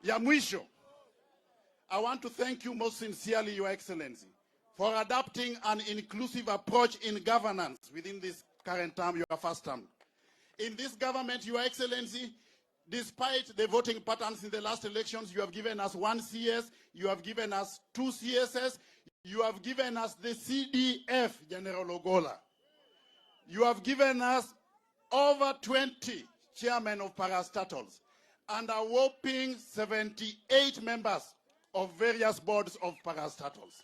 Ya mwisho, I want to thank you most sincerely, Your Excellency, for adopting an inclusive approach in governance within this current term, your first term. In this government, Your Excellency, despite the voting patterns in the last elections, you have given us 1 CS, you have given us 2 CSS, you have given us the CDF, General Ogola. You have given us over 20 chairmen of parastatals and a whopping 78 members of various boards of parastatals.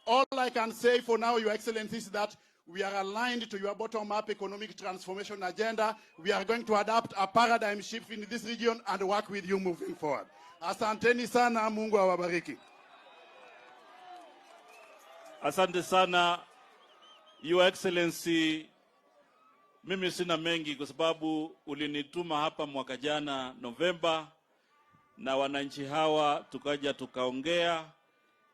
All I can say for now, Your Excellency, is that we are aligned to your bottom-up economic transformation agenda. We are going to adopt a paradigm shift in this region and work with you moving forward. Asanteni sana, Mungu awabariki. Asante sana, Your Excellency. Mimi sina mengi kwa sababu ulinituma hapa mwaka jana Novemba na wananchi hawa tukaja tukaongea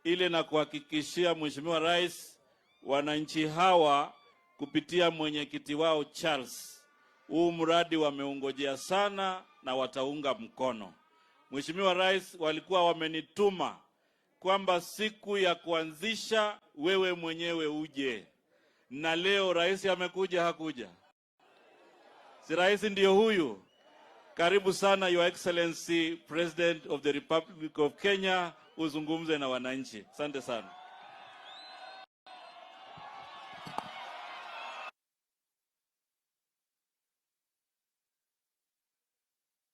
ile na kuhakikishia Mheshimiwa Rais wananchi hawa kupitia mwenyekiti wao Charles huu mradi wameungojea sana na wataunga mkono. Mheshimiwa Rais walikuwa wamenituma kwamba siku ya kuanzisha wewe mwenyewe uje, na leo rais amekuja hakuja? Si rais ndio huyu? Karibu sana Your Excellency President of the Republic of Kenya, uzungumze na wananchi. Asante sana.